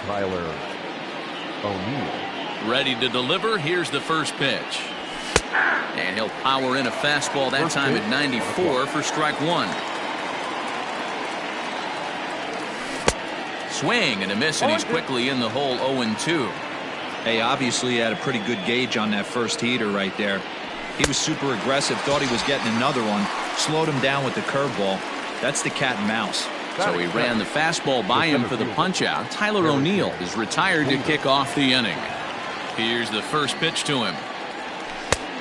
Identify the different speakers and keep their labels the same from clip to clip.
Speaker 1: Tyler O'Neill.
Speaker 2: Ready to deliver. Here's the first pitch. And he'll power in a fastball that time at 94 for strike one. Swing and a miss, and he's quickly in the hole 0-2.
Speaker 3: Hey, obviously he had a pretty good gauge on that first heater right there. He was super aggressive, thought he was getting another one, slowed him down with the curveball. That's the cat and mouse.
Speaker 2: So he ran the fastball by him for the punch out. Tyler O'Neill is retired to kick off the inning. Here's the first pitch to him.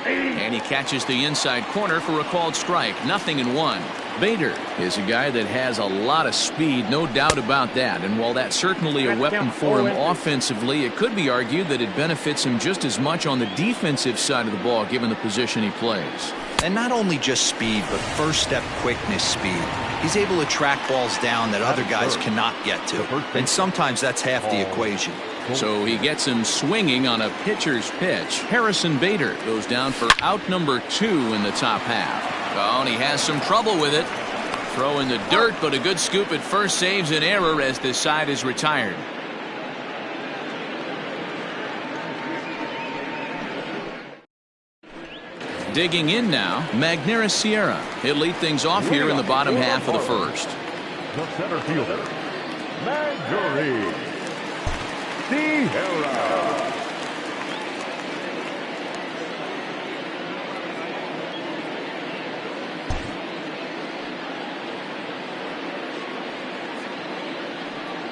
Speaker 2: And he catches the inside corner for a called strike. 0-1. Bader is a guy that has a lot of speed, no doubt about that. And while that's certainly a weapon for him offensively, it could be argued that it benefits him just as much on the defensive side of the ball, given the position he plays.
Speaker 3: And not only just speed, but first step quickness speed. He's able to track balls down that other guys cannot get to. And sometimes that's half the equation.
Speaker 2: So he gets him swinging on a pitcher's pitch. Harrison Bader goes down for out number 2 in the top half. Oh, and he has some trouble with it. Throw in the dirt, but a good scoop at first saves an error as this side is retired. Digging in now, Magneuris Sierra. He'll lead things off here in the bottom half of the first.
Speaker 1: The center fielder, Magneuris Sierra.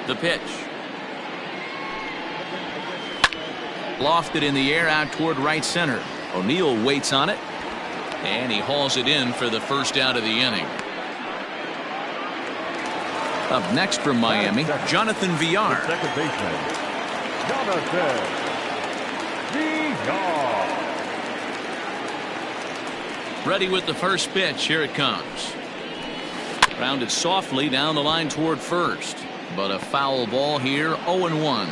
Speaker 2: The pitch. Lofted in the air out toward right center. O'Neill waits on it, and he hauls it in for the first out of the inning. Up next from Miami, Jonathan Villar.
Speaker 1: Second baseman, Jonathan Villar.
Speaker 2: Ready with the first pitch. Here it comes. Grounded softly down the line toward first. But a foul ball here, 0-1.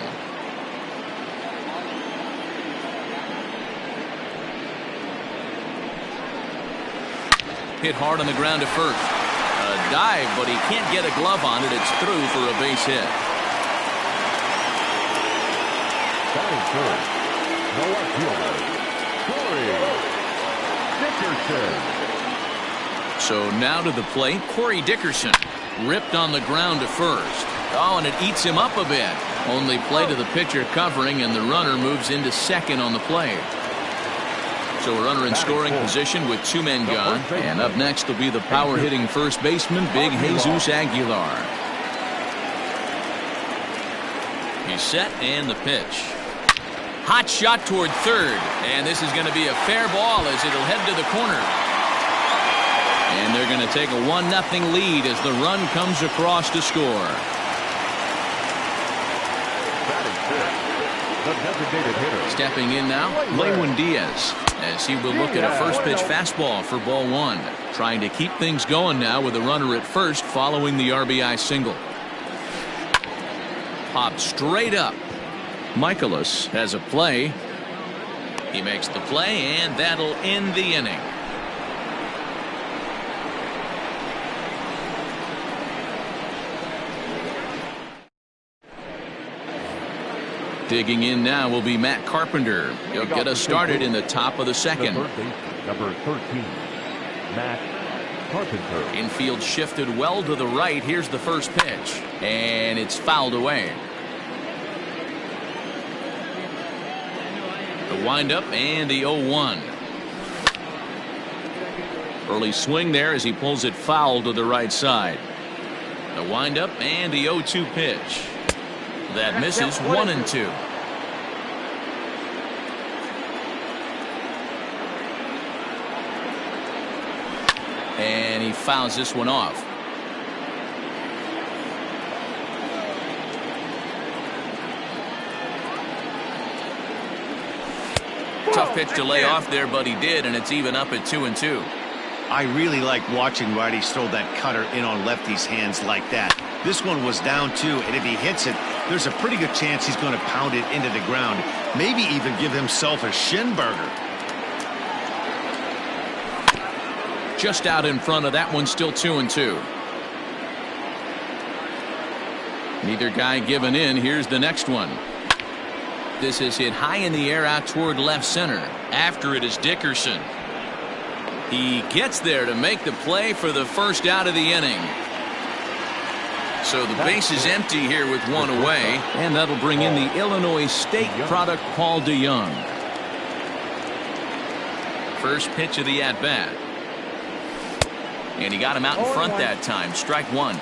Speaker 2: Hit hard on the ground to first. A dive, but he can't get a glove on it. It's through for a base hit.
Speaker 1: Batting first, the left fielder, Corey Dickerson.
Speaker 2: So now to the plate, Corey Dickerson. Ripped on the ground to first. Oh, and it eats him up a bit. Only play to the pitcher covering, and the runner moves into second on the play. So a runner in scoring position with 2 men gone. And up next will be the power-hitting first baseman, Big Jesus Aguilar. He's set, and the pitch. Hot shot toward third. And this is going to be a fair ball as it'll head to the corner. And they're going to take a 1-0 lead as the run comes across to score.
Speaker 1: The designated hitter.
Speaker 2: Stepping in now, Lewin Diaz, as he will look at a first pitch fastball for ball 1. Trying to keep things going now with a runner at first following the RBI single. Popped straight up. Michaelis has a play. He makes the play, and that'll end the inning. Digging in now will be Matt Carpenter. He'll get us started in the top of the second.
Speaker 1: Number 13, Matt Carpenter.
Speaker 2: Infield shifted well to the right. Here's the first pitch, and it's fouled away. The windup and the 0-1. Early swing there as he pulls it foul to the right side. The windup and the 0-2 pitch. That misses 1-2. And he fouls this one off. Tough pitch to lay off there, but he did, and it's even up at 2-2.
Speaker 4: I really like watching righties throw that cutter in on lefties' hands like that. This one was down 2, and if he hits it, there's a pretty good chance he's going to pound it into the ground. Maybe even give himself a shin burger.
Speaker 2: Just out in front of that one, still 2-2. Neither guy giving in. Here's the next one. This is hit high in the air out toward left center. After it is Dickerson. He gets there to make the play for the first out of the inning. So the base is empty here with one away, and that'll bring in the Illinois State product, Paul DeJong. First pitch of the at-bat. And he got him out in front that time. Strike one.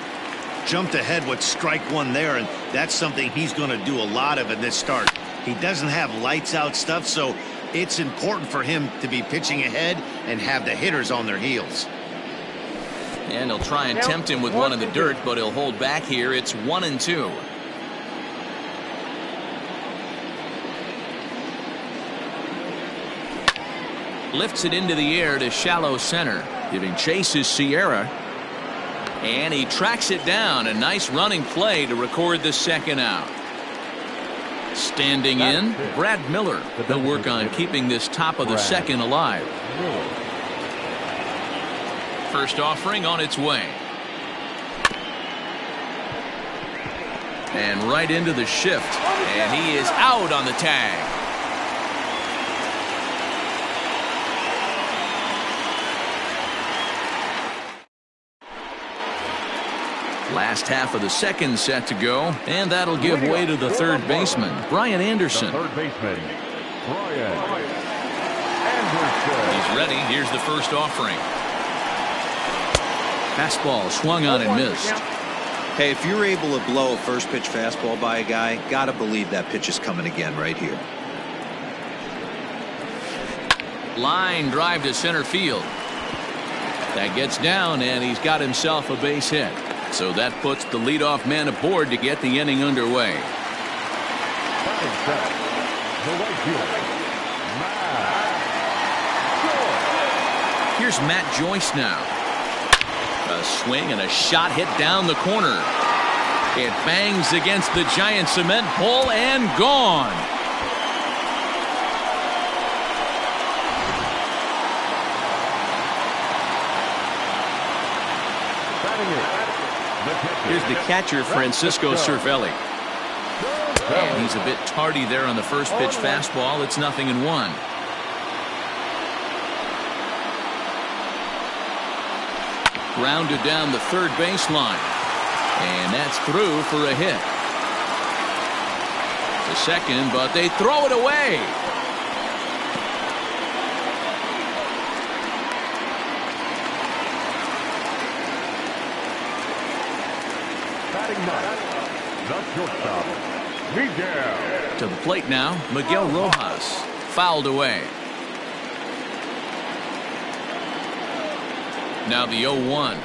Speaker 4: Jumped ahead with strike one there, and that's something he's going to do a lot of in this start. He doesn't have lights out stuff, so it's important for him to be pitching ahead and have the hitters on their heels.
Speaker 2: And he'll try and tempt him with one in the dirt, but he'll hold back here. It's 1-2. Lifts it into the air to shallow center. Giving chase is Sierra. And he tracks it down. A nice running play to record the second out. Standing in, Brad Miller. They'll work on keeping this top of the second alive. First offering on its way. And right into the shift. And he is out on the tag. Last half of the second set to go, and that'll give way to the third baseman, Brian Anderson.
Speaker 1: The third baseman, Brian Anderson.
Speaker 2: He's ready. Here's the first offering. Fastball swung on and missed.
Speaker 3: Hey, if you're able to blow a first pitch fastball by a guy, gotta believe that pitch is coming again right here.
Speaker 2: Line drive to center field. That gets down, and he's got himself a base hit. So that puts the leadoff man aboard to get the inning underway. Here's Matt Joyce now. A swing and a shot hit down the corner. It bangs against the giant cement pole and gone. Here's the catcher, Francisco Cervelli. And he's a bit tardy there on the first pitch fastball. It's 0-1. Grounded down the third baseline. And that's through for a hit. To second, but they throw it away. To the plate now, Miguel Rojas. Fouled away. Now the 0-1.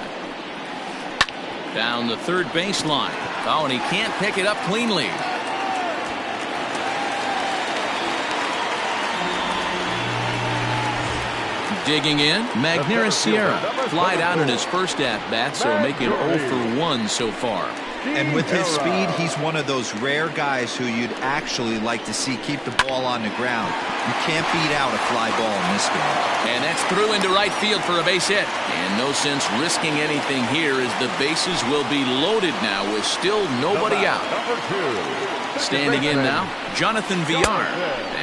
Speaker 2: Down the third baseline. Oh, and he can't pick it up cleanly. Digging in, Magneuris Sierra. Flied out in his first at-bat, so making 0 for 1 so far.
Speaker 3: And with his speed, he's one of those rare guys who you'd actually like to see keep the ball on the ground. You can't beat out a fly ball in this game.
Speaker 2: And that's through into right field for a base hit. And no sense risking anything here as the bases will be loaded now with still nobody out. Standing in now, Jonathan Villar.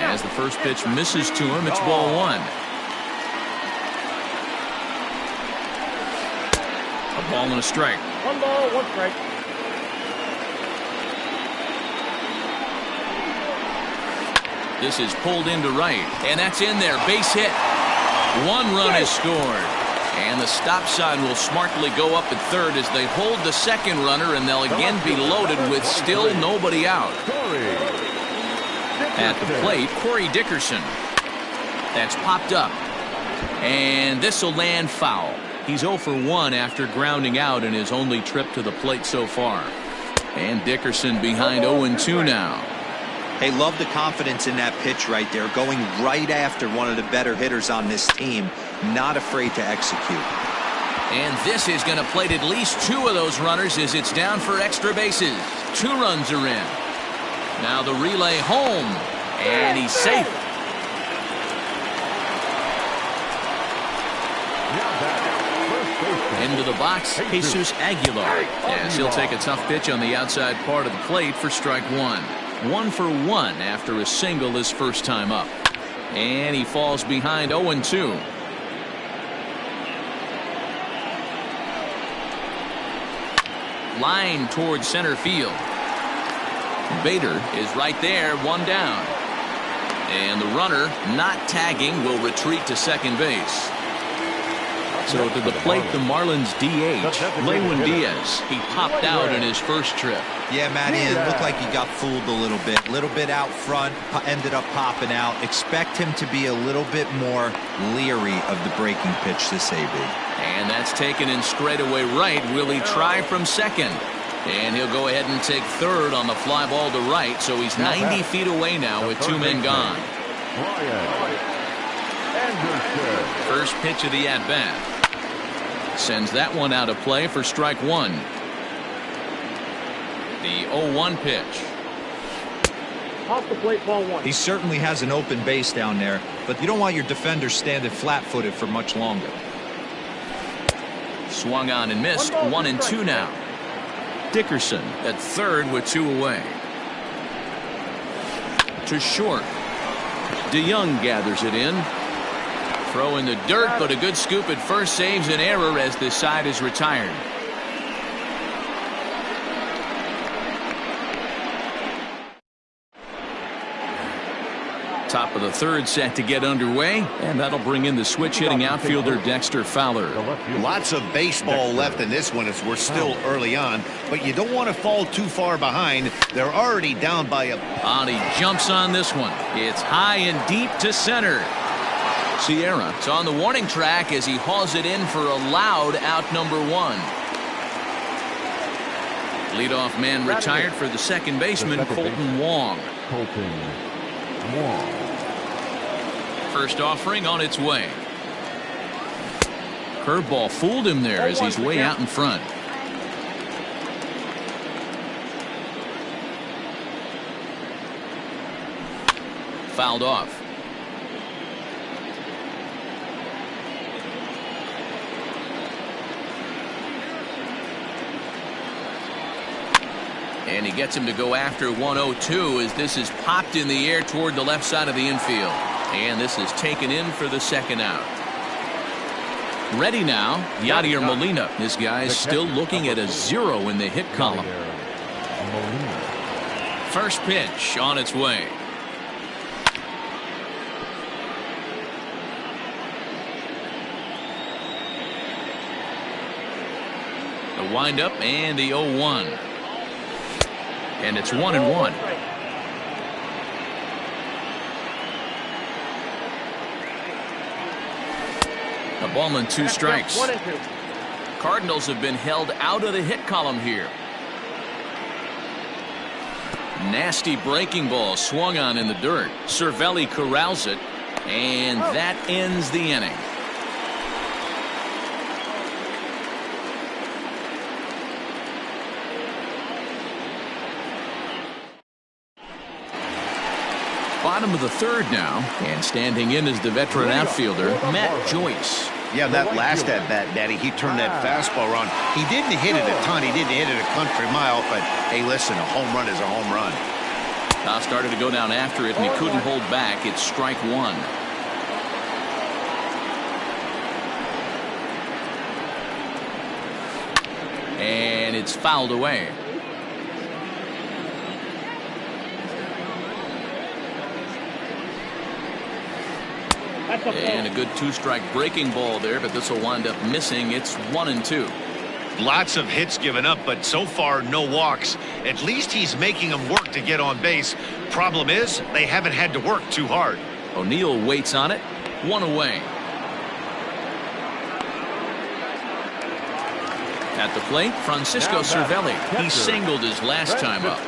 Speaker 2: As the first pitch misses to him, it's ball 1. A ball and a strike.
Speaker 5: 1 ball, 1 strike.
Speaker 2: This is pulled into right, and that's in there. Base hit. 1 run is scored. And the stop sign will smartly go up at third as they hold the second runner, and they'll again be loaded with still nobody out. At the plate, Corey Dickerson. That's popped up. And this will land foul. He's 0 for 1 after grounding out in his only trip to the plate so far. And Dickerson behind 0-2 now.
Speaker 3: Hey, love the confidence in that pitch right there, going right after one of the better hitters on this team, not afraid to execute.
Speaker 2: And this is going to plate at least 2 of those runners as it's down for extra bases. 2 runs are in. Now the relay home, and he's safe. Into the box, Jesus Aguilar. Yes, he'll take a tough pitch on the outside part of the plate for strike one. 1 for 1 after a single his first time up. And he falls behind 0-2. Line towards center field. Bader is right there, one down. And the runner, not tagging, will retreat to second base. So to the plate, the Marlins DH, Lewin Diaz. He popped out in his first trip.
Speaker 3: Yeah, Matty, it looked like he got fooled a little bit out front, ended up popping out. Expect him to be a little bit more leery of the breaking pitch to AB.
Speaker 2: And that's taken in straightaway right. Will he try from second? And he'll go ahead and take third on the fly ball to right. So he's 90 feet away now with two men gone. First pitch of the at-bat. Sends that one out of play for strike one. The 0-1 pitch.
Speaker 5: Off the plate, ball one.
Speaker 3: He certainly has an open base down there, but you don't want your defender standing flat-footed for much longer.
Speaker 2: Swung on and missed. 1-2 now. Dickerson at third with two away. To short. DeYoung gathers it in. Throw in the dirt, but a good scoop at first saves an error as this side is retired. Top of the third set to get underway, and that'll bring in the switch hitting outfielder Dexter Fowler.
Speaker 4: Lots of baseball left in this one as we're still early on, but you don't want to fall too far behind. They're already down by a...
Speaker 2: And he jumps on this one. It's high and deep to center. Sierra is on the warning track as he hauls it in for a loud out number one. Leadoff man retired for the second baseman, Colton Wong. First offering on its way. Curveball fooled him there as he's way out in front. Fouled off. And he gets him to go after 1-0-2 as this is popped in the air toward the left side of the infield. And this is taken in for the second out. Ready now, Yadier Molina. This guy's still looking at a 0 in the hit column. First pitch on its way. The windup and the 0-1. And it's 1-1. A ball and two strikes. Cardinals have been held out of the hit column here. Nasty breaking ball swung on in the dirt. Cervelli corrals it, and that ends the inning. Bottom of the third now, and standing in is the veteran outfielder, Matt Joyce.
Speaker 4: Yeah, that last at-bat, Daddy, he turned that fastball around. He didn't hit it a ton. He didn't hit it a country mile, but hey, listen, a home run is a home run.
Speaker 2: Started to go down after it, and he couldn't hold back. It's strike one. And it's fouled away. And a good two-strike breaking ball there, but this will wind up missing. It's 1-2.
Speaker 4: Lots of hits given up, but so far no walks. At least he's making them work to get on base. Problem is, they haven't had to work too hard.
Speaker 2: O'Neill waits on it. One away. At the plate, Francisco Cervelli. He singled his last time up.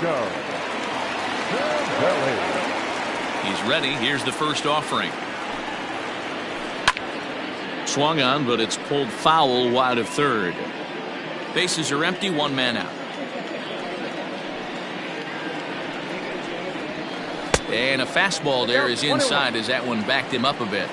Speaker 2: He's ready. Here's the first offering. Swung on, but it's pulled foul wide of third. Bases are empty, one man out. And a fastball there is inside as that one backed him up a bit.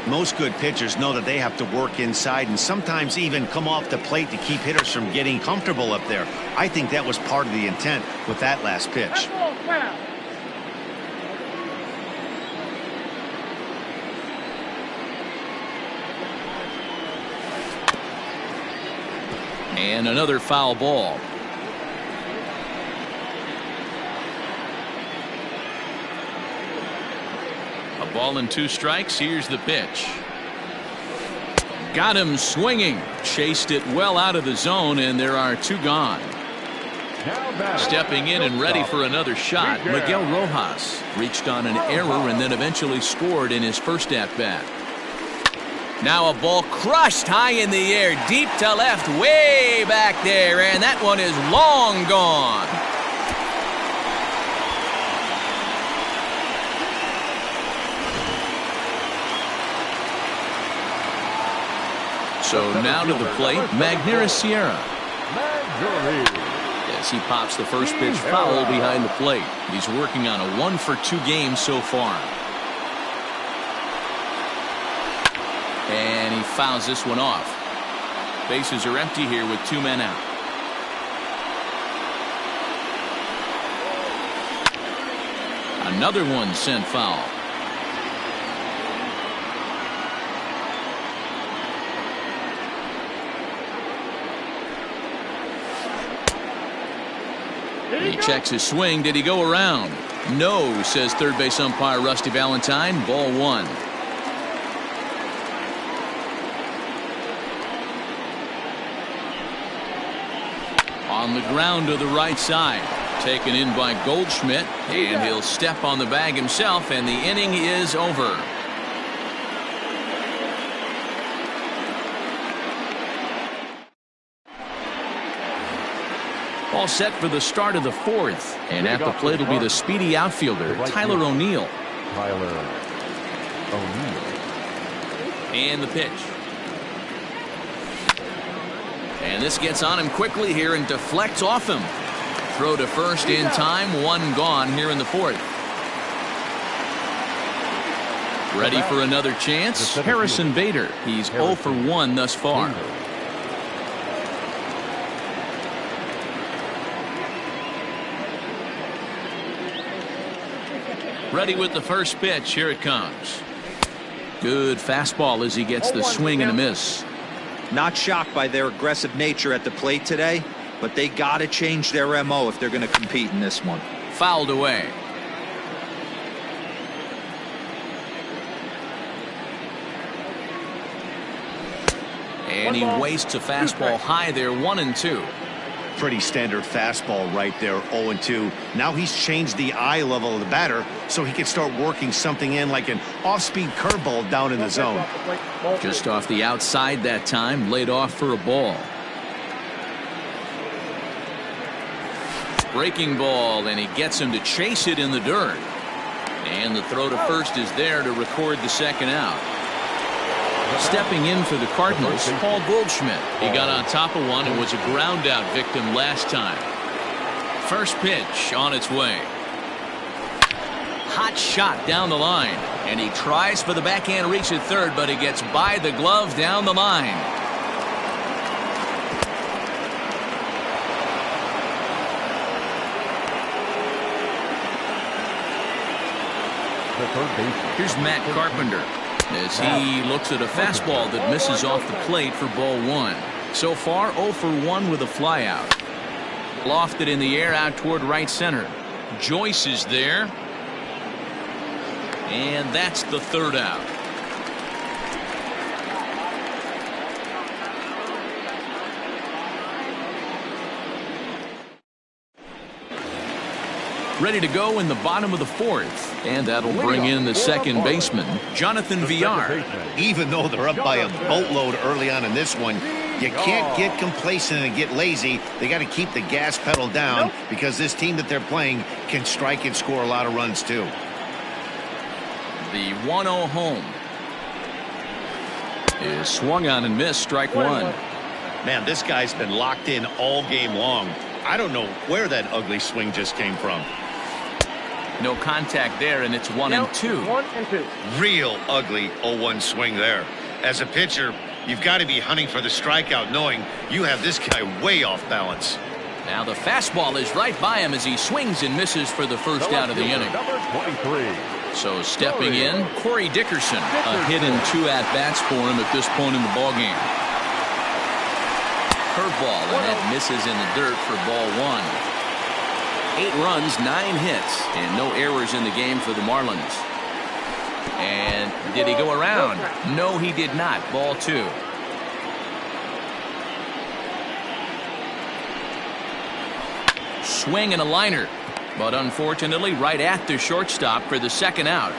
Speaker 4: Most good pitchers know that they have to work inside and sometimes even come off the plate to keep hitters from getting comfortable up there. I think that was part of the intent with that last pitch.
Speaker 2: And another foul ball. A ball and 2 strikes. Here's the pitch. Got him swinging. Chased it well out of the zone, and there are 2 gone. Stepping in and ready for another shot, Miguel Rojas reached on an error and then eventually scored in his first at-bat. Now a ball crushed high in the air, deep to left, way back there, and that one is long gone. So now to the plate, Magneuris Sierra. As he pops the first pitch foul behind the plate. He's working on a 1-for-2 game so far. And he fouls this one off. Bases are empty here with 2 men out. Another one sent foul. He checks his swing. Did he go around? No, says third base umpire Rusty Valentine. Ball 1. On the ground to the right side. Taken in by Goldschmidt. And he'll step on the bag himself, and the inning is over. All set for the start of the 4th. And at the plate will be the speedy outfielder, Tyler O'Neill. And the pitch. And this gets on him quickly here and deflects off him. Throw to first in time. 1 gone here in the 4th. Ready for another chance. Harrison Bader. He's 0 for 1 thus far. Ready with the first pitch. Here it comes. Good fastball as he gets the swing and a miss.
Speaker 3: Not shocked by their aggressive nature at the plate today, but they got to change their MO if they're going to compete in this one.
Speaker 2: Fouled away. And he wastes a fastball high there. 1-2.
Speaker 4: Pretty standard fastball right there. 0-2. Now he's changed the eye level of the batter so he can start working something in like an off-speed curveball down in the zone.
Speaker 2: Just off the outside that time. Laid off for a ball. Breaking ball, and he gets him to chase it in the dirt. And the throw to first is there to record the second out. Stepping in for the Cardinals, Paul Goldschmidt. He got on top of one and was a ground out victim last time. First pitch on its way. Hot shot down the line, and he tries for the backhand reach at third, but he gets by the glove down the line. Here's Matt Carpenter as he looks at a fastball that misses off the plate for ball 1. So far 0 for 1 with a flyout. Lofted in the air out toward right center. Joyce is there. And that's the third out. Ready to go in the bottom of the 4th. And that'll bring in the second baseman, Jonathan Villar.
Speaker 4: Even though they're up by a boatload early on in this one, you can't get complacent and get lazy. They got to keep the gas pedal down because this team that they're playing can strike and score a lot of runs too.
Speaker 2: The 1-0 home is swung on and missed. Strike 1.
Speaker 4: Man, this guy's been locked in all game long. I don't know where that ugly swing just came from.
Speaker 2: No contact there, and it's 1-2.
Speaker 5: 1-2.
Speaker 4: Real ugly 0-1 swing there. As a pitcher, you've got to be hunting for the strikeout, knowing you have this guy way off balance.
Speaker 2: Now the fastball is right by him as he swings and misses for the first out of the inning.
Speaker 1: Number 23.
Speaker 2: So stepping in, Corey Dickerson. A hit and 2 at-bats for him at this point in the ballgame. Curveball, and that misses in the dirt for ball 1. 8 runs, 9 hits, and no errors in the game for the Marlins. And did he go around? No, he did not. Ball 2. Swing and a liner, but unfortunately right at the shortstop for the second out.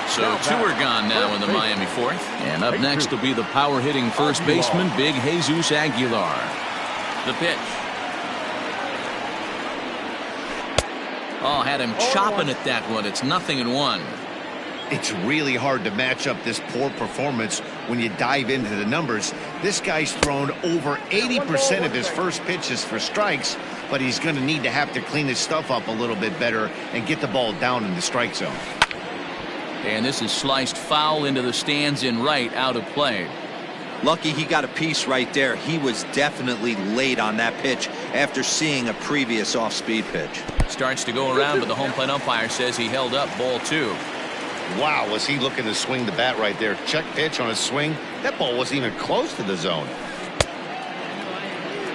Speaker 2: So 2 are gone now in the Miami 4th. And up next will be the power hitting first baseman, Big Jesus Aguilar. The pitch. Oh, had him chopping at that one. It's 0-1.
Speaker 4: It's really hard to match up this poor performance when you dive into the numbers. This guy's thrown over 80% of his first pitches for strikes, but he's going to need to have to clean his stuff up a little bit better and get the ball down in the strike zone.
Speaker 2: And this is sliced foul into the stands in right, out of play.
Speaker 3: Lucky he got a piece right there. He was definitely late on that pitch after seeing a previous off-speed pitch.
Speaker 2: Starts to go around, but the home plate umpire says he held up ball 2.
Speaker 4: Wow, was he looking to swing the bat right there? Check pitch on his swing. That ball wasn't even close to the zone.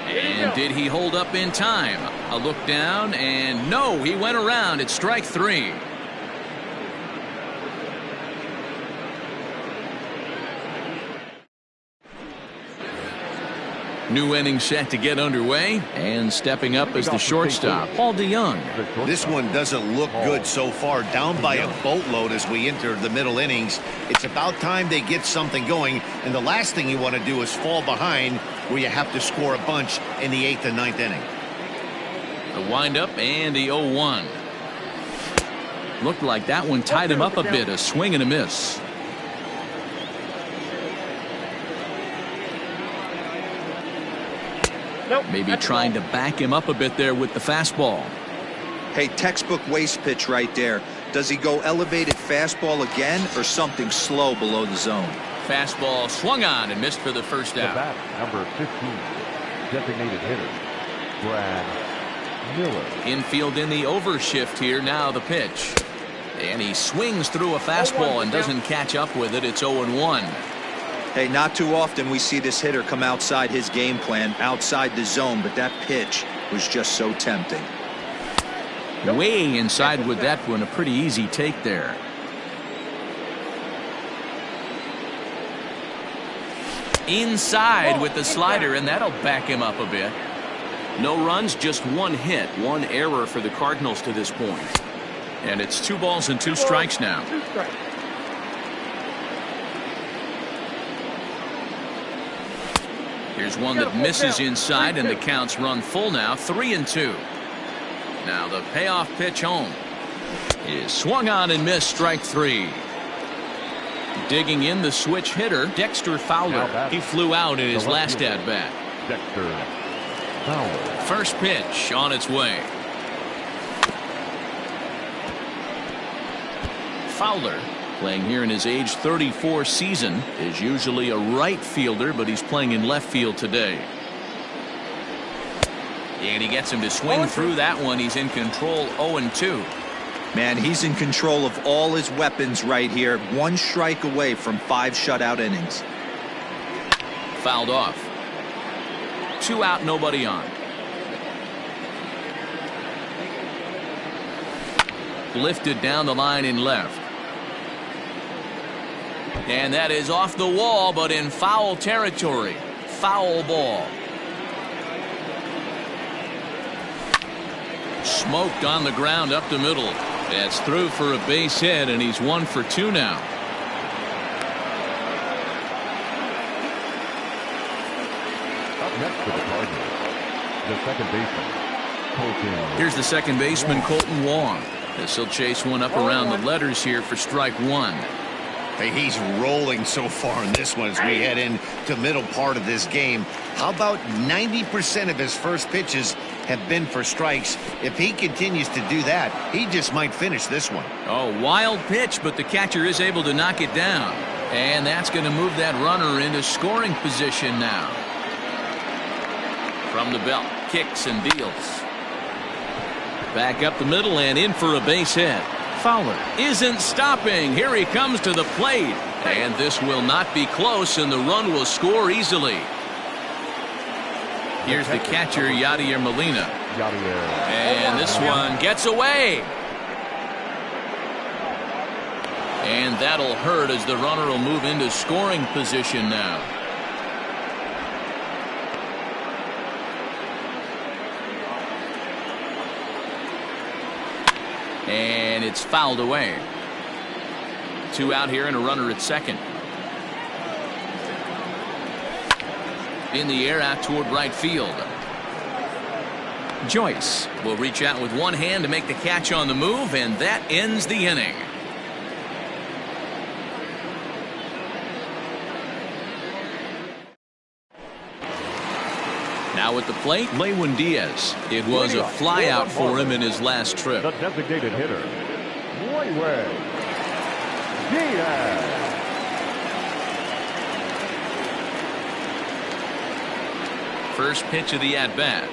Speaker 2: And did he hold up in time? A look down, and no, he went around. It's strike 3. New inning set to get underway, and stepping up is the shortstop, Paul DeYoung.
Speaker 4: This one doesn't look good so far. Down by a boatload as we enter the middle innings. It's about time they get something going, and the last thing you want to do is fall behind where you have to score a bunch in the 8th and 9th inning.
Speaker 2: The windup and the 0-1. Looked like that one tied him up a bit. A swing and a miss. Maybe trying to back him up a bit there with the fastball.
Speaker 3: Hey, textbook waste pitch right there. Does he go elevated fastball again or something slow below the zone?
Speaker 2: Fastball swung on and missed for the first
Speaker 1: The
Speaker 2: out.
Speaker 1: bat, number 15, designated hitter, Brad Miller.
Speaker 2: Infield in the overshift here. Now the pitch. And he swings through a fastball and doesn't catch up with it. It's 0-1.
Speaker 3: Hey, not too often we see this hitter come outside his game plan, outside the zone, but that pitch was just so tempting.
Speaker 2: Way inside with that one. A pretty easy take there. Inside with the slider, and that'll back him up a bit. No runs, just 1 hit, 1 error for the Cardinals to this point. And it's 2 balls and 2 strikes now.
Speaker 5: 2 strikes.
Speaker 2: Here's one that misses inside, and the count's run full now. 3-2. Now the payoff pitch home is swung on and missed. Strike 3. Digging in the switch hitter, Dexter Fowler. He flew out in his last at bat.
Speaker 1: Dexter Fowler.
Speaker 2: First pitch on its way. Fowler, playing here in his age 34 season, is usually a right fielder, but he's playing in left field today. And he gets him to swing through that one. He's in control. 0-2.
Speaker 3: Man, he's in control of all his weapons right here. 1 strike away from 5 shutout innings.
Speaker 2: Fouled off. 2 out, nobody on. Lifted down the line in left. And that is off the wall, but in foul territory. Foul ball. Smoked on the ground up the middle. That's through for a base hit, and he's 1 for 2 now.
Speaker 1: Up next for the Cardinals, the second baseman, Colton.
Speaker 2: Here's the second baseman, Colton Wong. This will chase one up around the letters here for strike 1.
Speaker 4: Hey, he's rolling so far in this one as we head into middle part of this game. How about 90% of his first pitches have been for strikes? If he continues to do that, he just might finish this one.
Speaker 2: Oh, wild pitch, but the catcher is able to knock it down. And that's going to move that runner into scoring position now. From the belt, kicks and deals. Back up the middle and in for a base hit. Fowler isn't stopping. Here he comes to the plate. And this will not be close, and the run will score easily. Here's the catcher, Yadier Molina. And this one gets away. And that'll hurt as the runner will move into scoring position now. And it's fouled away. 2 out here and a runner at second. In the air out toward right field. Joyce will reach out with one hand to make the catch on the move, and that ends the inning. Now at the plate, Lewin Diaz. It was a flyout for him in his last trip.
Speaker 1: The designated hitter, Lewin Diaz.
Speaker 2: First pitch of the at-bat.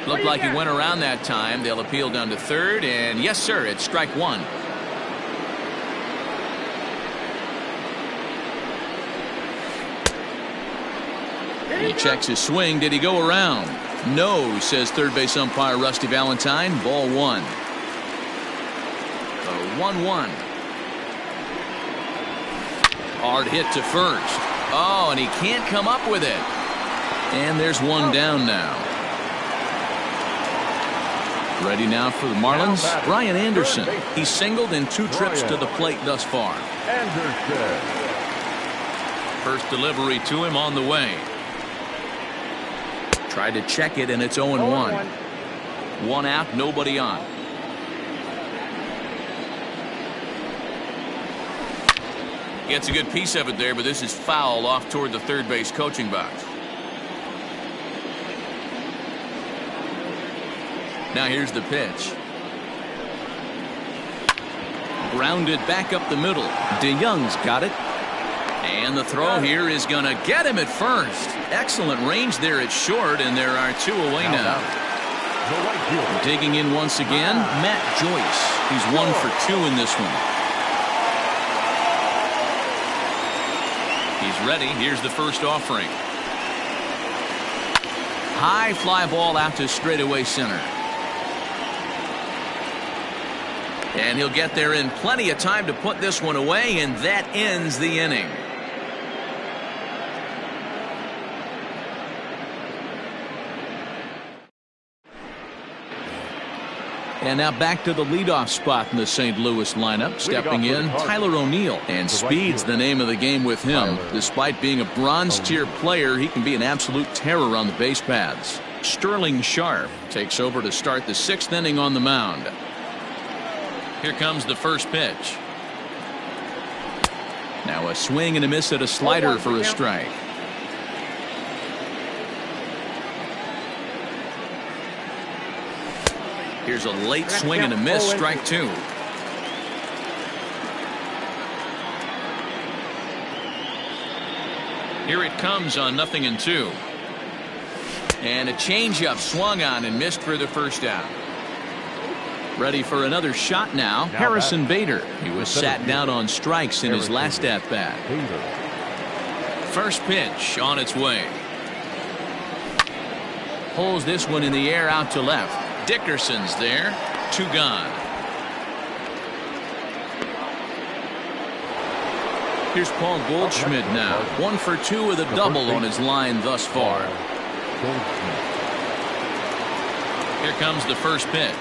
Speaker 2: Looked like he went around that time. They'll appeal down to third, and yes, sir, it's strike one. He checks his swing. Did he go around? No, says third base umpire Rusty Valentine. Ball one. The 1-1. Hard hit to first. Oh, and he can't come up with it. And there's one down now. Ready now for the Marlins, Brian Anderson. He's singled in 2 trips to the plate thus far.
Speaker 1: Anderson.
Speaker 2: First delivery to him on the way. Tried to check it, and it's 0-1. 1 out, nobody on. Gets a good piece of it there, but this is foul off toward the third base coaching box. Now here's the pitch. Grounded back up the middle. DeYoung's got it. And the throw here is going to get him at first. Excellent range there at short, and there are 2 away now. Digging in once again, Matt Joyce. He's 1 for 2 in this one. He's ready. Here's the first offering. High fly ball out to straightaway center. And he'll get there in plenty of time to put this one away, and that ends the inning. And now back to the leadoff spot in the St. Louis lineup. Stepping in, Tyler O'Neill. And speed's the name of the game with him. Despite being a bronze-tier player, he can be an absolute terror on the base paths. Sterling Sharp takes over to start the 6th inning on the mound. Here comes the first pitch. Now a swing and a miss at a slider for a strike. Here's a late swing and a miss, strike 2. Here it comes on 0-2. And a changeup swung on and missed for the first out. Ready for another shot now, Harrison Bader. He was sat down on strikes in his last at-bat. First pitch on its way. Pulls this one in the air out to left. Dickerson's there. 2 gone. Here's Paul Goldschmidt now. 1 for 2 with a double on his line thus far. Here comes the first pitch.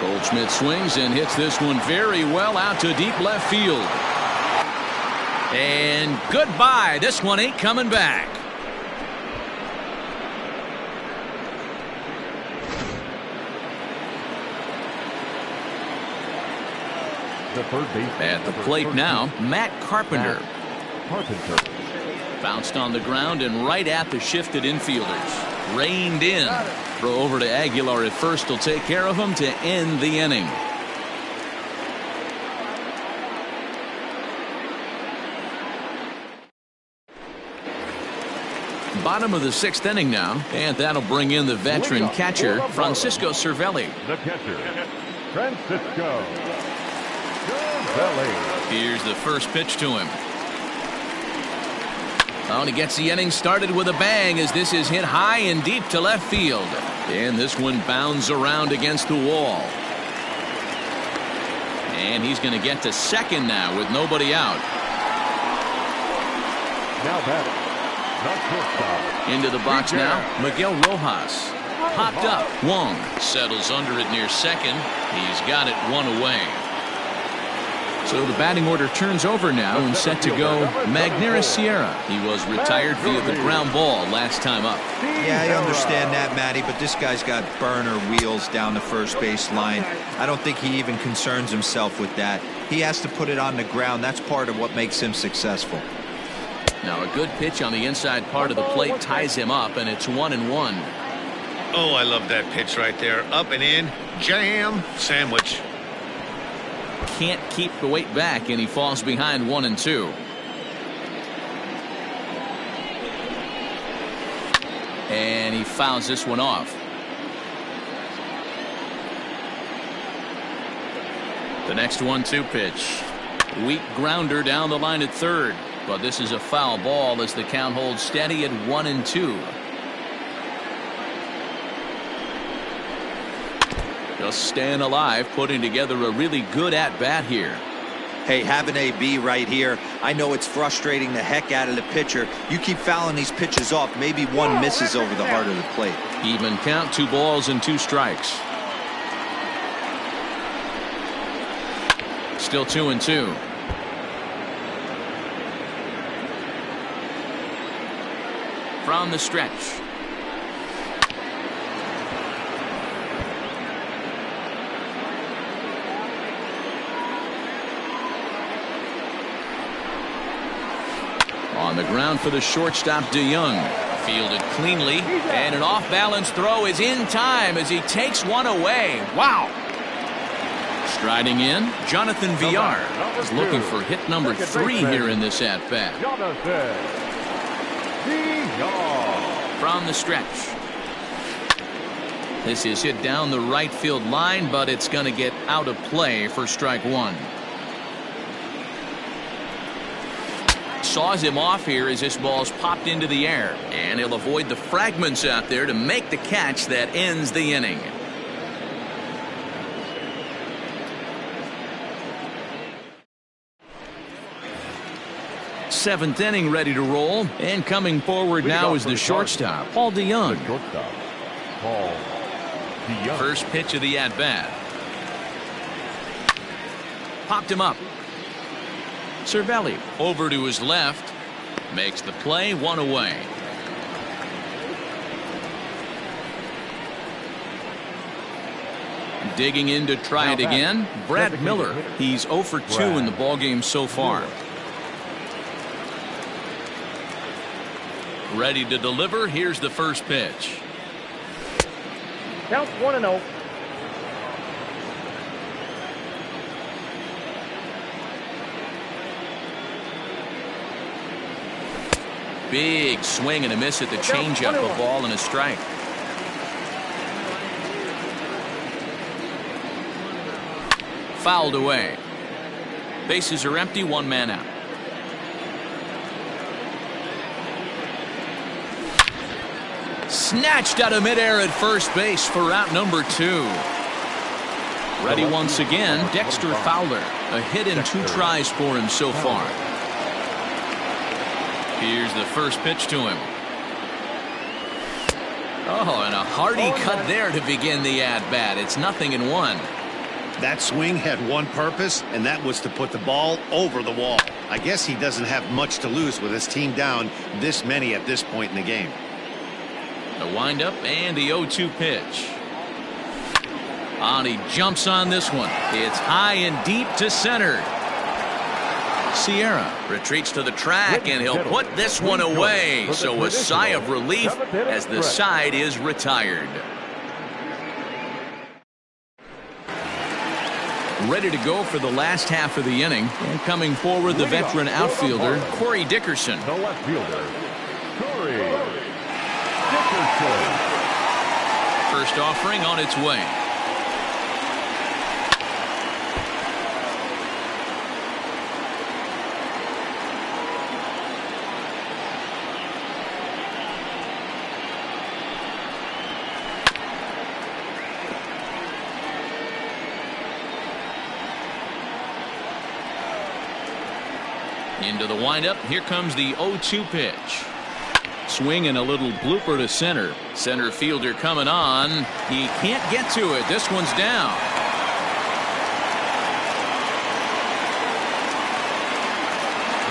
Speaker 2: Goldschmidt swings and hits this one very well out to deep left field. And goodbye. This one ain't coming back.
Speaker 1: The third base.
Speaker 2: At the plate now, Matt Carpenter.
Speaker 1: Carpenter.
Speaker 2: Bounced on the ground and right at the shifted infielders. Reined in. Throw over to Aguilar at first will take care of him to end the inning. Bottom of the 6th inning now, and that'll bring in the veteran catcher, Francisco Cervelli.
Speaker 1: The catcher, Francisco Cervelli.
Speaker 2: Here's the first pitch to him. Oh, and he gets the inning started with a bang as this is hit high and deep to left field. And this one bounds around against the wall. And he's going to get to second now with nobody out.
Speaker 1: Now batting.
Speaker 2: Into the box now, Miguel Rojas. Popped up. Wong settles under it near second. He's got it one away. So the batting order turns over now and set to go Magneuris Sierra. He was retired via the ground ball last time up.
Speaker 3: Yeah, I understand that, Matty, but this guy's got burner wheels down the first base line. I don't think he even concerns himself with that. He has to put it on the ground. That's part of what makes him successful.
Speaker 2: Now a good pitch on the inside part of the plate ties him up, and it's 1-1.
Speaker 4: Oh, I love that pitch right there. Up and in, jam, sandwich.
Speaker 2: Can't keep the weight back, and he falls behind 1-2. And he fouls this one off. The next 1-2 pitch. Weak grounder down the line at third. But this is a foul ball as the count holds steady at 1-2. Just staying alive, putting together a really good at-bat here.
Speaker 3: Hey, have an AB right here. I know it's frustrating the heck out of the pitcher. You keep fouling these pitches off. Maybe one misses over the heart of the plate.
Speaker 2: Even count, 2 balls and 2 strikes. Still 2-2. From the stretch. On the ground for the shortstop, DeYoung. Fielded cleanly, and an off-balance throw is in time as he takes one away. Wow! Striding in, Jonathan Villar is looking for hit number 3 here in this at-bat. From the stretch. This is hit down the right field line, but it's going to get out of play for strike 1. Saws him off here as this ball's popped into the air, and he'll avoid the fragments out there to make the catch that ends the inning. Seventh inning ready to roll, and coming forward now is the shortstop, Paul DeYoung. First pitch of the at-bat. Popped him up. Cervelli over to his left. Makes the play, 1 away. Digging in to try it again, Brad Miller. He's 0 for 2 in the ballgame so far. Ready to deliver. Here's the first pitch.
Speaker 5: Count 1-0.
Speaker 2: Big swing and a miss at the changeup, a ball and a strike. Fouled away. Bases are empty, 1 man out. Snatched out of midair at first base for out number 2. Ready once again, Dexter Fowler. A hit in 2 tries for him so far. Here's the first pitch to him. Oh, and a hearty cut there to begin the at-bat. It's 0-1.
Speaker 4: That swing had one purpose, and that was to put the ball over the wall. I guess he doesn't have much to lose with his team down this many at this point in the game.
Speaker 2: The windup and the 0-2 pitch. And he jumps on this one. It's high and deep to center. Sierra retreats to the track, and he'll put this one away. So a sigh of relief as the side is retired. Ready to go for the last half of the inning. And coming forward, the veteran outfielder, Corey Dickerson.
Speaker 1: The left fielder, Corey Dickerson.
Speaker 2: First offering on its way. Into the windup. Here comes the 0-2 pitch. Swing and a little blooper to center. Center fielder coming on. He can't get to it. This one's down.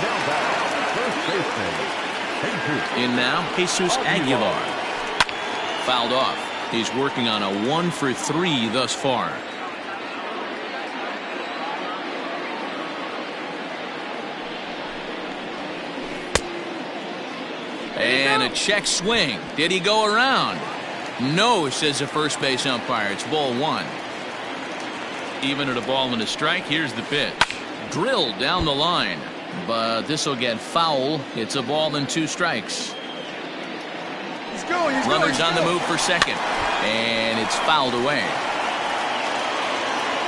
Speaker 1: Now back, first baseman, Jesus.
Speaker 2: In now, Jesus Aguilar. Fouled off. He's working on a 1-for-3 thus far. And a check swing. Did he go around? No, says the first base umpire. It's ball one. Even at a ball and a strike, here's the pitch. Drilled down the line. But this will get foul. It's a ball and 2 strikes. Runners on the move for second. And it's fouled away.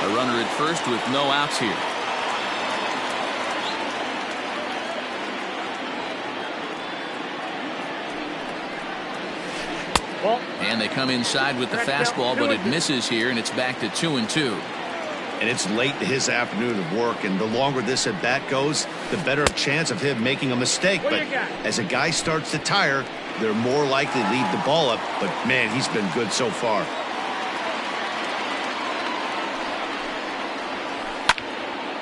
Speaker 2: A runner at first with no outs here. And they come inside with the fastball, but it misses here, and it's back to 2-2.
Speaker 4: And it's late in his afternoon of work, and the longer this at bat goes, the better chance of him making a mistake. But as a guy starts to tire, they're more likely to leave the ball up. But man, he's been good so far.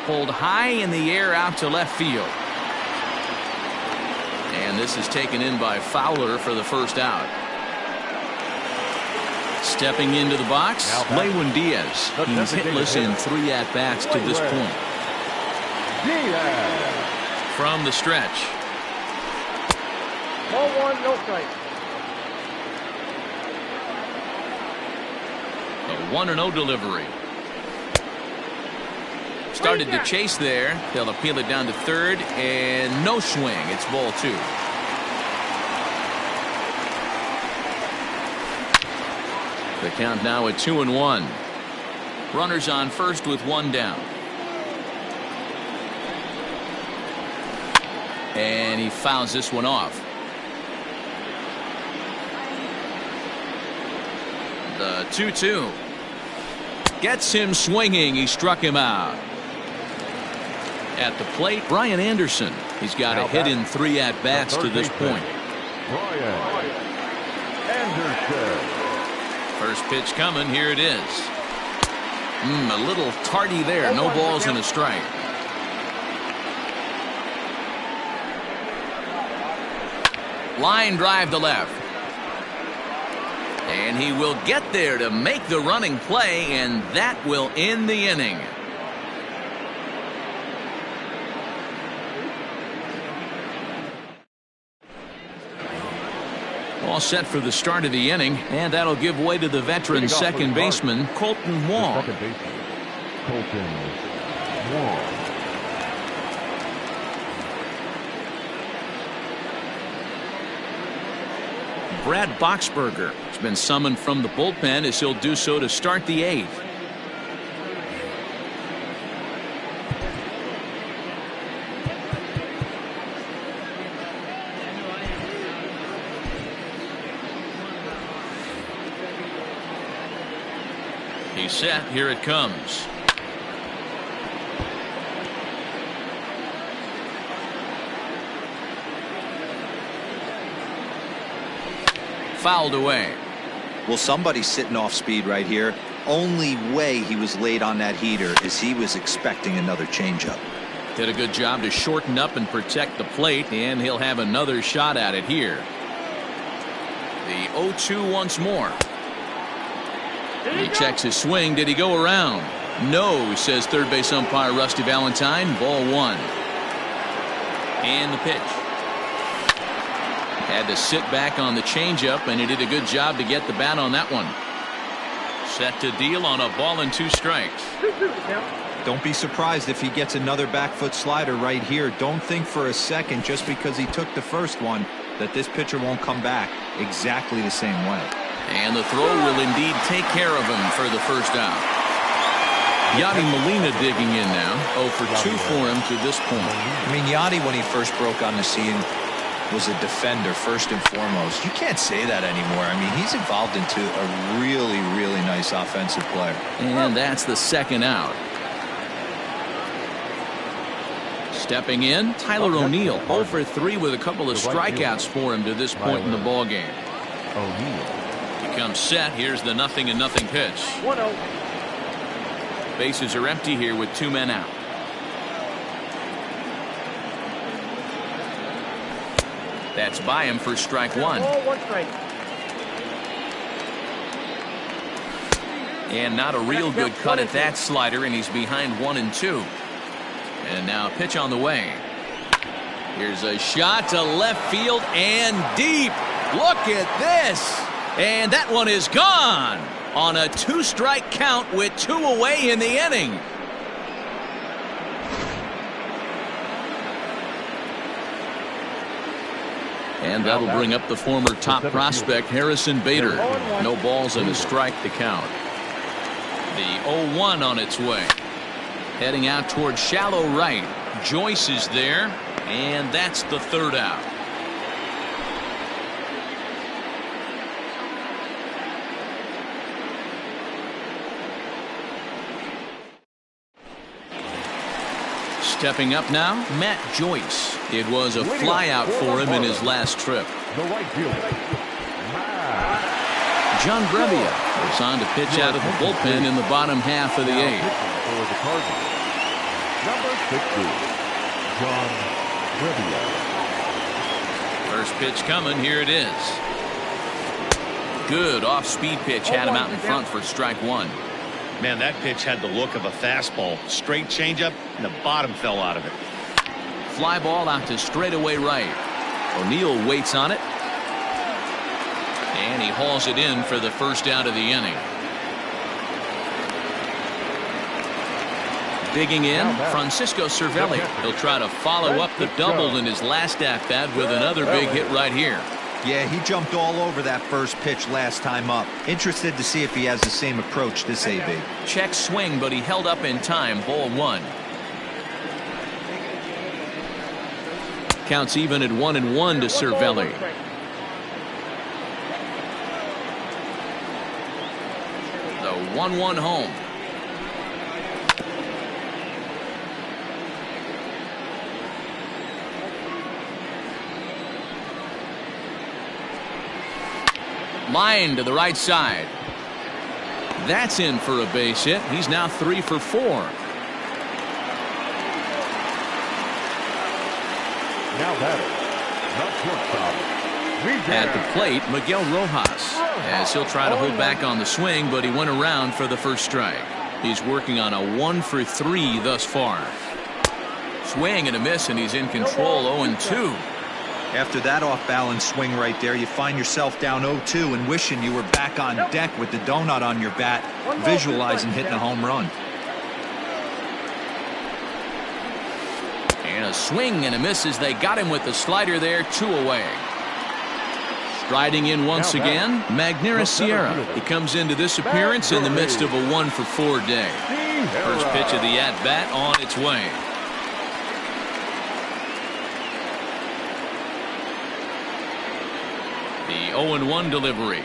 Speaker 2: Pulled high in the air out to left field. And this is taken in by Fowler for the first out. Stepping into the box, Lewin Diaz. He's hitless in 3 at-bats to this point. From the stretch.
Speaker 5: Ball 1, no strike.
Speaker 2: A 1-0 delivery. Started to chase there. They'll appeal it down to third, and no swing. It's ball 2. The count now at 2-1. Runners on first with 1 down. And he fouls this one off. The 2-2. Gets him swinging. He struck him out. At the plate, Brian Anderson. He's got a hit in 3 at-bats to this point.
Speaker 1: Brian Anderson.
Speaker 2: First pitch coming. Here it is. A little tardy there. No balls and a strike. Line drive to left. And he will get there to make the running play, and that will end the inning. All set for the start of the inning, and that'll give way to the veteran second baseman, Colton Wong.
Speaker 1: Second baseman, Colton Wong.
Speaker 2: Brad Boxberger has been summoned from the bullpen as he'll do so to start the 8th. He's set. Here it comes. Fouled away.
Speaker 3: Well, somebody's sitting off speed right here. Only way he was late on that heater is he was expecting another changeup.
Speaker 2: Did a good job to shorten up and protect the plate, and he'll have another shot at it here. The 0-2 once more. He checks his swing. Did he go around? No, says third base umpire Rusty Valentine. Ball 1. And the pitch. Had to sit back on the changeup, and he did a good job to get the bat on that one. Set to deal on a ball and 2 strikes.
Speaker 3: Don't be surprised if he gets another back foot slider right here. Don't think for a second, just because he took the first one, that this pitcher won't come back exactly the same way.
Speaker 2: And the throw will indeed take care of him for the first out. Yadi Molina digging in now. 0 for 2 for him to this point.
Speaker 3: I mean, Yadi, when he first broke on the scene, was a defender first and foremost. You can't say that anymore. I mean, he's evolved into a really, really nice offensive player.
Speaker 2: And that's the second out. Stepping in, Tyler O'Neill, 0 for 3 with a couple of strikeouts for him to this point in the ballgame.
Speaker 1: O'Neill.
Speaker 2: He comes set. Here's the 0-0 pitch.
Speaker 5: 1-0.
Speaker 2: Bases are empty here with 2 men out. That's by him for strike 1.
Speaker 5: Ball, 1 strike.
Speaker 2: And not a real good cut at that slider, and he's behind 1-2. And now a pitch on the way. Here's a shot to left field and deep. Look at this. And that one is gone on a 2-strike count with 2 away in the inning. And that'll bring up the former top prospect Harrison Bader. No balls and a strike to count. The 0-1 on its way. Heading out towards shallow right. Joyce is there, and that's the third out. Stepping up now, Matt Joyce. It was a flyout for him in his last trip.
Speaker 1: The right fielder.
Speaker 2: John Brebbia goes on to pitch out of the bullpen in the bottom half of the 8th.
Speaker 1: For the Cardinals, number 60, John Brebbia.
Speaker 2: First pitch coming. Here it is. Good off-speed pitch. Had him out in front for strike 1.
Speaker 4: Man, that pitch had the look of a fastball. Straight changeup, and the bottom fell out of it.
Speaker 2: Fly ball out to straightaway right. O'Neill waits on it. And he hauls it in for the first out of the inning. Digging in, Francisco Cervelli. He'll try to follow up the double in his last at-bat with another big hit right here.
Speaker 3: Yeah, he jumped all over that first pitch last time up. Interested to see if he has the same approach this AB.
Speaker 2: Check swing, but he held up in time. Ball 1. Counts even at 1-1 to Cervelli. The 1-1 home. Line to the right side. That's in for a base hit. He's now 3 for 4.
Speaker 1: Now batter, the shortstop.
Speaker 2: At the plate, Miguel Rojas, as he'll try to hold back on the swing, but he went around for the first strike. He's working on a 1 for 3 thus far. Swing and a miss, and he's in control. 0-2.
Speaker 3: After that off-balance swing right there, you find yourself down 0-2 and wishing you were back on deck with the donut on your bat, visualizing hitting a home run.
Speaker 2: And a swing and a miss as they got him with the slider there. 2 away. Striding in once again, Magneuris Sierra. He comes into this appearance in the midst of a 1 for 4 day. First pitch of the at-bat on its way. The 0-1 delivery.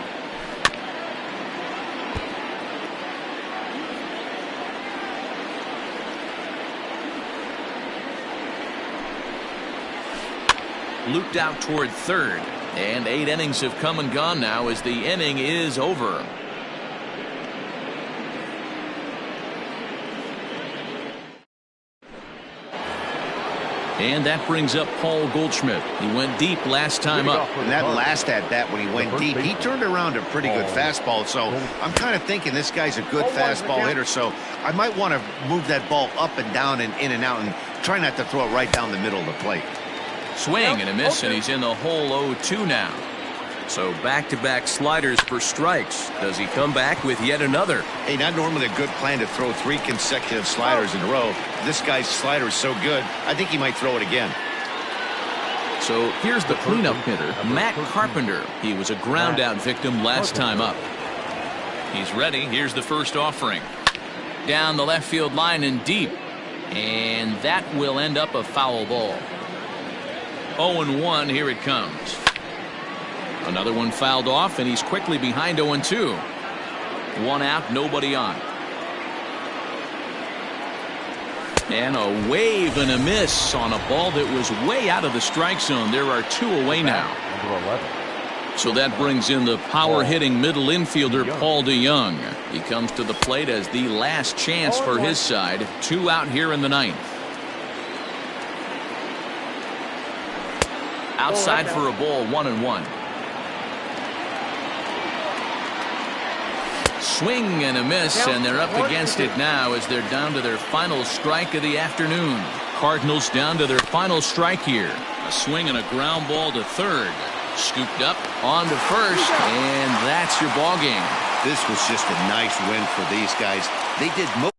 Speaker 2: Looped out toward third. And 8 innings have come and gone now as the inning is over. And that brings up Paul Goldschmidt. He went deep last time up.
Speaker 4: And that last at bat when he went deep, he turned around a pretty good fastball. So I'm kind of thinking this guy's a good fastball hitter. So I might want to move that ball up and down and in and out and try not to throw it right down the middle of the plate.
Speaker 2: Swing and a miss, and he's in the hole 0-2 now.
Speaker 6: So back-to-back sliders for strikes. Does he come back with yet another?
Speaker 4: Hey, not normally a good plan to throw 3 consecutive sliders in a row. This guy's slider is so good, I think he might throw it again.
Speaker 2: So here's the cleanup hitter, Matt Carpenter. He was a ground-out victim last time up. He's ready. Here's the first offering. Down the left field line and deep. And that will end up a foul ball. 0-1, here it comes. Another one fouled off, and he's quickly behind 0-2. 1 out, nobody on. And a wave and a miss on a ball that was way out of the strike zone. There are 2 away now.
Speaker 1: Number 11.
Speaker 2: So that brings in the power-hitting middle infielder, Paul DeJong. He comes to the plate as the last chance for his side. 2 out here in the 9th. Outside for a ball, 1-1. Swing and a miss, and they're up against it now as they're down to their final strike of the afternoon. Cardinals down to their final strike here. A swing and a ground ball to third. Scooped up on to first, and that's your ball game.
Speaker 4: This was just a nice win for these guys. They did most